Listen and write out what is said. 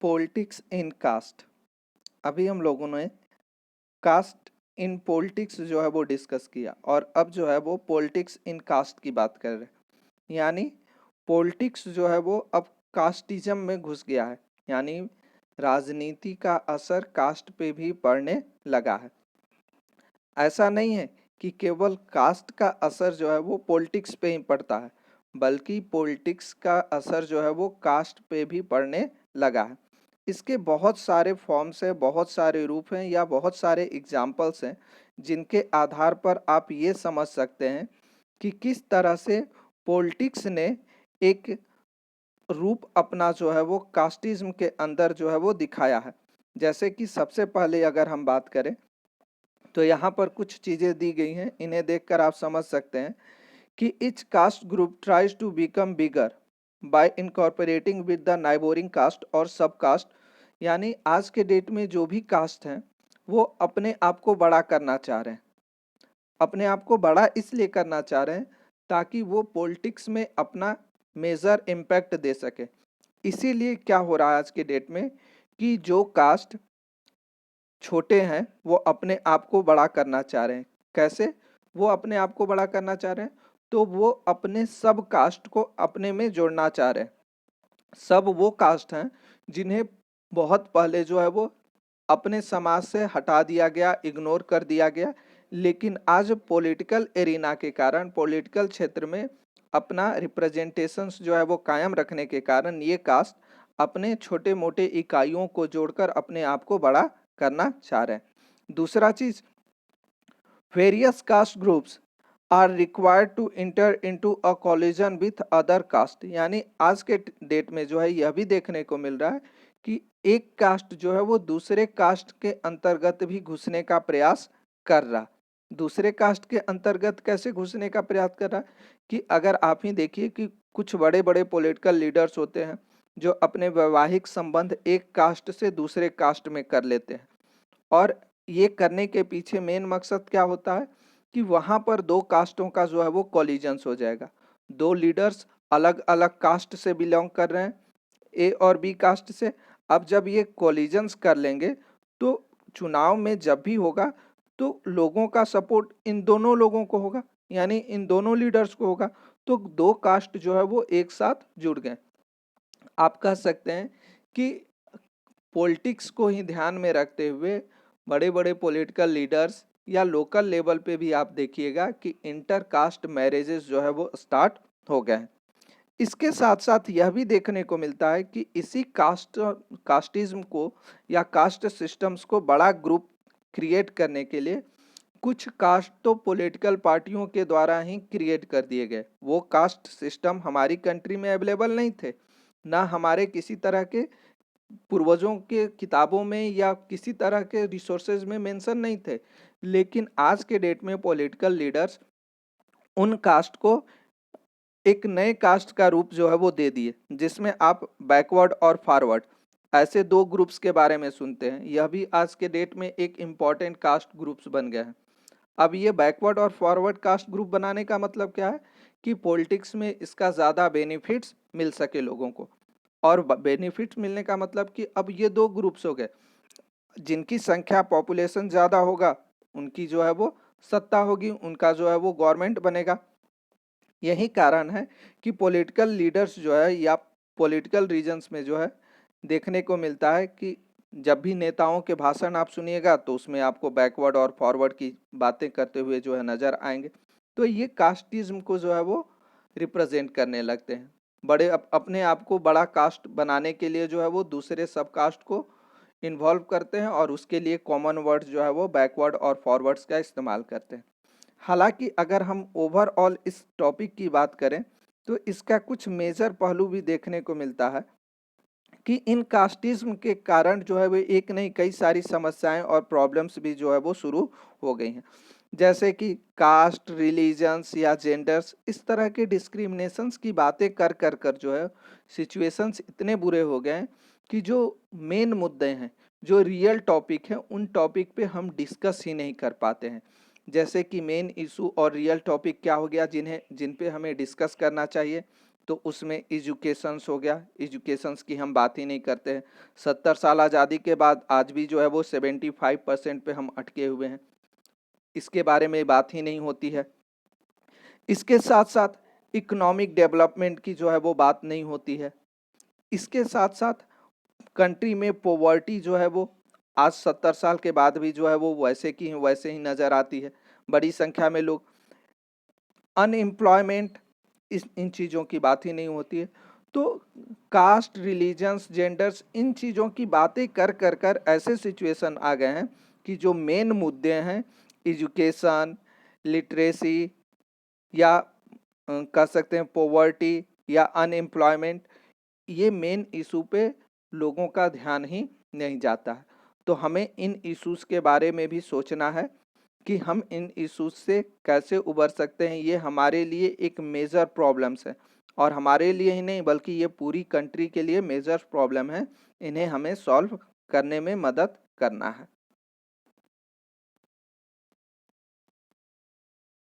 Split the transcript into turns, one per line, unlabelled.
Politics in cast. अभी हम लोगों ने कास्ट इन पॉलिटिक्स जो है वो डिस्कस किया और अब जो है वो पॉलिटिक्स इन कास्ट की बात कर रहे हैं। यानी पॉलिटिक्स जो है वो अब कास्टिज्म में घुस गया है, यानी राजनीति का असर कास्ट पे भी पड़ने लगा है। ऐसा नहीं है कि केवल कास्ट का असर जो है वो पॉलिटिक्स पे ही पड़ता है, बल्कि पॉलिटिक्स का असर जो है वो कास्ट पे भी पड़ने लगा है। इसके बहुत सारे फॉर्म्स हैं, बहुत सारे रूप हैं या बहुत सारे एग्जाम्पल्स हैं जिनके आधार पर आप ये समझ सकते हैं कि किस तरह से पॉलिटिक्स ने एक रूप अपना जो है वो कास्टिज्म के अंदर जो है वो दिखाया है। जैसे कि सबसे पहले अगर हम बात करें तो यहाँ पर कुछ चीजें दी गई हैं, इन्हें देखकर आप समझ सकते हैं कि each caste group tries to become bigger by incorporating with the neighboring caste और सब कास्ट। यानी आज के डेट में जो भी कास्ट हैं वो अपने आप को बड़ा करना चाह रहे हैं। अपने आप को बड़ा इसलिए करना चाह रहे हैं ताकि वो पॉलिटिक्स में अपना मेजर इम्पैक्ट दे सके। इसीलिए क्या हो रहा है आज के डेट में कि जो कास्ट छोटे हैं वो अपने आप को बड़ा करना चाह रहे हैं। कैसे वो अपने आप को बड़ा करना चाह रहे हैं? तो वो अपने सब कास्ट को अपने में जोड़ना चाह रहे हैं। सब वो कास्ट हैं जिन्हें बहुत पहले जो है वो अपने समाज से हटा दिया गया, इग्नोर कर दिया गया, लेकिन आज पॉलिटिकल एरिना के कारण, पॉलिटिकल क्षेत्र में अपना रिप्रेजेंटेशंस जो है वो कायम रखने के कारण ये कास्ट अपने छोटे मोटे इकाइयों को जोड़कर अपने आप को बड़ा करना चाह रहे हैं। दूसरा चीज, various caste groups are required to enter into a collision with other caste. यानी आज के डेट में जो है यह भी देखने को मिल रहा है कि एक कास्ट जो है वो दूसरे कास्ट के अंतर्गत भी घुसने का प्रयास कर रहा। दूसरे कास्ट के अंतर्गत कैसे घुसने का प्रयास कर रहा कि अगर आप ही देखिए कि कुछ बड़े बड़े पॉलिटिकल लीडर्स होते हैं जो अपने वैवाहिक संबंध एक कास्ट से दूसरे कास्ट में कर लेते हैं, और ये करने के पीछे मेन मकसद क्या होता है कि वहां पर दो कास्टों का जो है वो कॉलिजन्स हो जाएगा। दो लीडर्स अलग अलग कास्ट से बिलोंग कर रहे हैं, ए और बी कास्ट से। अब जब ये कॉलिजन्स कर लेंगे तो चुनाव में जब भी होगा तो लोगों का सपोर्ट इन दोनों लोगों को होगा, यानी इन दोनों लीडर्स को होगा। तो दो कास्ट जो है वो एक साथ जुड़ गए। आप कह सकते हैं कि पॉलिटिक्स को ही ध्यान में रखते हुए बड़े बड़े पॉलिटिकल लीडर्स या लोकल लेवल पे भी आप देखिएगा कि इंटर कास्ट मैरिजेस जो है वो स्टार्ट हो गए हैं। इसके साथ साथ यह भी देखने को मिलता है कि इसी कास्टिज्म को या कास्ट सिस्टम्स को बड़ा ग्रुप क्रिएट करने के लिए कुछ कास्ट तो पॉलिटिकल पार्टियों के द्वारा ही क्रिएट कर दिए गए। वो कास्ट सिस्टम हमारी कंट्री में अवेलेबल नहीं थे, ना हमारे किसी तरह के पूर्वजों के किताबों में या किसी तरह के रिसोर्सेज में मेंशन नहीं थे। लेकिन आज के डेट में पॉलिटिकल लीडर्स उन कास्ट को एक नए कास्ट का रूप जो है वो दे दिए, जिसमें आप बैकवर्ड और फॉरवर्ड ऐसे दो ग्रुप्स के बारे में सुनते हैं। यह भी आज के डेट में एक इम्पॉर्टेंट कास्ट ग्रुप्स बन गए हैं। अब ये बैकवर्ड और फॉरवर्ड कास्ट ग्रुप बनाने का मतलब क्या है कि पॉलिटिक्स में इसका ज़्यादा बेनिफिट्स मिल सके लोगों को। और बेनिफिट्स मिलने का मतलब कि अब ये दो ग्रुप्स हो गए, जिनकी संख्या पॉपुलेशन ज़्यादा होगा उनकी जो है वो सत्ता होगी, उनका जो है वो गवर्नमेंट बनेगा। यही कारण है कि पॉलिटिकल लीडर्स जो है या पॉलिटिकल रीजन्स में जो है देखने को मिलता है कि जब भी नेताओं के भाषण आप सुनिएगा तो उसमें आपको बैकवर्ड और फॉरवर्ड की बातें करते हुए जो है नजर आएंगे। तो ये कास्टिज्म को जो है वो रिप्रेजेंट करने लगते हैं। बड़े अपने आप को बड़ा कास्ट बनाने के लिए जो है वो दूसरे सब कास्ट को इन्वॉल्व करते हैं और उसके लिए कॉमन वर्ड्स जो है वो बैकवर्ड और फॉरवर्ड्स का इस्तेमाल करते हैं। हालांकि अगर हम ओवरऑल इस टॉपिक की बात करें तो इसका कुछ मेजर पहलू भी देखने को मिलता है कि इन कास्टिज्म के कारण जो है वो एक नहीं कई सारी समस्याएं और प्रॉब्लम्स भी जो है वो शुरू हो गई हैं। जैसे कि कास्ट, रिलीजन्स या जेंडर्स, इस तरह के डिस्क्रिमिनेशंस की बातें कर कर कर जो है सिचुएशंस इतने बुरे हो गए हैं कि जो मेन मुद्दे हैं, जो रियल टॉपिक हैं, उन टॉपिक पे हम डिस्कस ही नहीं कर पाते हैं। जैसे कि मेन इशू और रियल टॉपिक क्या हो गया जिन पे हमें डिस्कस करना चाहिए, तो उसमें एजुकेशंस हो गया, एजुकेशंस की हम बात ही नहीं करते हैं। 70 साल आज़ादी के बाद आज भी जो है वो 75% पे हम अटके हुए हैं, इसके बारे में बात ही नहीं होती है। इसके साथ साथ इकोनॉमिक डेवलपमेंट की जो है वो बात नहीं होती है। इसके साथ साथ कंट्री में पॉवर्टी जो है वो आज 70 साल के बाद भी जो है वो वैसे ही नज़र आती है। बड़ी संख्या में लोग, अनएम्प्लॉयमेंट, इन चीज़ों की बात ही नहीं होती है। तो कास्ट, रिलीजन्स, जेंडर्स, इन चीज़ों की बातें कर कर कर ऐसे सिचुएशन आ गए हैं कि जो मेन मुद्दे हैं, एजुकेशन, लिटरेसी, या कह सकते हैं पॉवर्टी या अनएम्प्लॉयमेंट, ये मेन इशू पे लोगों का ध्यान ही नहीं जाता है। तो हमें इन इश्यूज के बारे में भी सोचना है कि हम इन इश्यूज से कैसे उबर सकते हैं। ये हमारे लिए एक मेजर प्रॉब्लम्स है, और हमारे लिए ही नहीं बल्कि ये पूरी कंट्री के लिए मेजर प्रॉब्लम है। इन्हें हमें सॉल्व करने में मदद करना है।